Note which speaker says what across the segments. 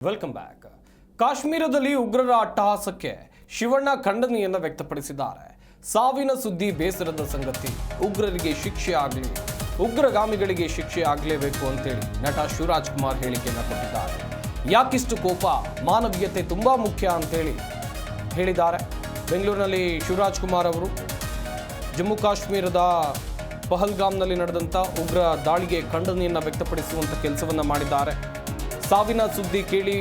Speaker 1: Welcome back. ಕಾಶ್ಮೀರದಲ್ಲಿ ಉಗ್ರರ ಅಟ್ಟಹಾಸಕ್ಕೆ ಶಿವಣ್ಣ ಖಂಡನೆಯನ್ನು ವ್ಯಕ್ತಪಡಿಸಿದ್ದಾರೆ. ಸಾವಿನ ಸುದ್ದಿ ಬೇಸರದ ಸಂಗತಿ, ಉಗ್ರರಿಗೆ ಶಿಕ್ಷೆ ಆಗಲಿ, ಉಗ್ರಗಾಮಿಗಳಿಗೆ ಶಿಕ್ಷೆ ಆಗಲೇಬೇಕು ಅಂತೇಳಿ ನಟ ಶಿವರಾಜ್ ಕುಮಾರ್ ಹೇಳಿಕೆಯನ್ನು ಕೊಟ್ಟಿದ್ದಾರೆ. ಯಾಕಿಷ್ಟು ಕೋಪ, ಮಾನವೀಯತೆ ತುಂಬಾ ಮುಖ್ಯ ಅಂತೇಳಿ ಹೇಳಿದ್ದಾರೆ. ಬೆಂಗಳೂರಿನಲ್ಲಿ ಶಿವರಾಜ್ ಕುಮಾರ್ ಅವರು ಜಮ್ಮು ಕಾಶ್ಮೀರದ ಪಹಲ್ಗಾಮ್ನಲ್ಲಿ ನಡೆದಂಥ ಉಗ್ರ ದಾಳಿಗೆ ಖಂಡನೆಯನ್ನು ವ್ಯಕ್ತಪಡಿಸುವಂಥ ಕೆಲಸವನ್ನು ಮಾಡಿದ್ದಾರೆ. ಸಾವಿನ ಸುದ್ದಿ ಕೇಳಿ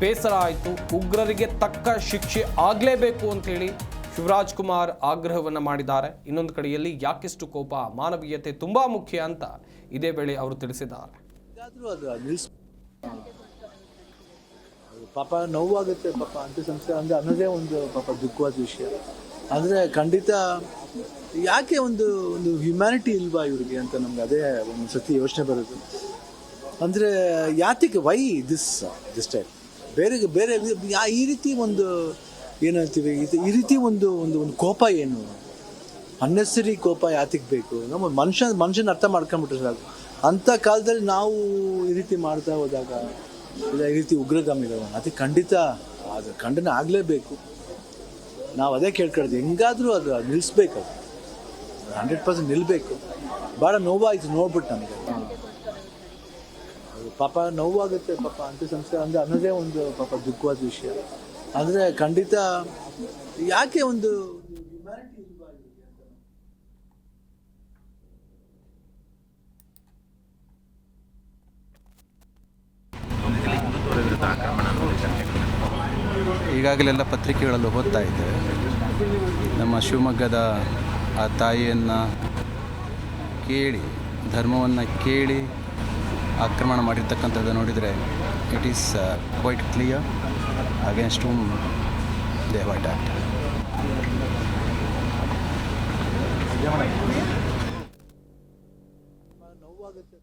Speaker 1: ಬೇಸರ ಆಯಿತು, ಉಗ್ರರಿಗೆ ತಕ್ಕ ಶಿಕ್ಷೆ ಆಗಲೇಬೇಕು ಅಂತೇಳಿ ಶಿವರಾಜ್ ಕುಮಾರ್ ಆಗ್ರಹವನ್ನು ಮಾಡಿದ್ದಾರೆ. ಇನ್ನೊಂದು ಕಡೆಯಲ್ಲಿ ಯಾಕಿಷ್ಟು ಕೋಪ, ಮಾನವೀಯತೆ ತುಂಬಾ ಮುಖ್ಯ ಅಂತ ಇದೇ ವೇಳೆ ಅವರು ತಿಳಿಸಿದ್ದಾರೆ.
Speaker 2: ಪಾಪ ನೋವಾಗುತ್ತೆ, ಪಾಪ ಅಂತ್ಯಸಂಸ್ಕಾರ ಅಂದರೆ ಅನ್ನೋದೇ ಒಂದು ಪಾಪ ದುಃಖವಾದ ವಿಷಯ. ಅಂದರೆ ಖಂಡಿತ ಯಾಕೆ ಒಂದು ಒಂದು ಹ್ಯುಮ್ಯಾನಿಟಿ ಇಲ್ವಾ ಇವ್ರಿಗೆ ಅಂತ ನಮ್ಗೆ ಅದೇ ಒಂದು ಸತಿ ಯೋಚನೆ ಬರೋದು. ಅಂದರೆ ಯಾತಿಗೆ ವೈ ದಿಸ್ ಟೈಪ್ ಬೇರೆ ಬೇರೆ ಈ ರೀತಿ ಒಂದು ಏನಂತೀವಿ, ಈ ರೀತಿ ಒಂದು ಒಂದು ಒಂದು ಕೋಪ ಏನು, ಅನ್ನೆಸರಿ ಕೋಪ ಯಾತಿಗೆ ಬೇಕು? ನಮ್ಮ ಮನುಷ್ಯನ ಅರ್ಥ ಮಾಡ್ಕೊಂಡ್ಬಿಟ್ರೆ ಸಾಕು. ಅಂಥ ಕಾಲದಲ್ಲಿ ನಾವು ಈ ರೀತಿ ಮಾಡ್ತಾ ಹೋದಾಗ ಇಲ್ಲ ಈ ರೀತಿ ಉಗ್ರಗಾಮಿಗಳು ಅದಕ್ಕೆ ಖಂಡಿತ ಅದು ಖಂಡನೆ ಆಗಲೇಬೇಕು. ನಾವು ಅದೇ ಕೇಳ್ಕೊಳ್ತೀವಿ, ಹೆಂಗಾದರೂ ಅದು ನಿಲ್ಲಿಸ್ಬೇಕು, ಅದು 100% ನಿಲ್ಲಬೇಕು. ಭಾಳ ನೋವಾಯಿತು ನೋಡ್ಬಿಟ್ಟು ನಮಗೆ. ಪಾಪ ನೋವಾಗುತ್ತೆ, ಪಾಪ ಅಂತ್ಯಸಂಸ್ಕಾರ ಅಂದರೆ ಅನ್ನೋದೇ ಒಂದು ಪಾಪ ದುಃಖವಾದ ವಿಷಯ. ಅಂದರೆ ಖಂಡಿತ ಯಾಕೆ ಒಂದು ಹ್ಯುಮ್ಯಾನಿಟಿ ಇಲ್ವಾ ಇವ್ರಿಗೆ ಅಂತ.
Speaker 3: ಈಗಾಗಲೆಲ್ಲ ಪತ್ರಿಕೆಗಳಲ್ಲೂ ಓದ್ತಾ ಇದ್ದೇವೆ, ನಮ್ಮ ಶಿವಮೊಗ್ಗದ ಆ ತಾಯಿಯನ್ನು ಕೇಳಿ, ಧರ್ಮವನ್ನು ಕೇಳಿ ಆಕ್ರಮಣ ಮಾಡಿರ್ತಕ್ಕಂಥದ್ದು ನೋಡಿದರೆ it is quite clear against whom they have attacked.
Speaker 2: ನೋವಾಗುತ್ತೆ.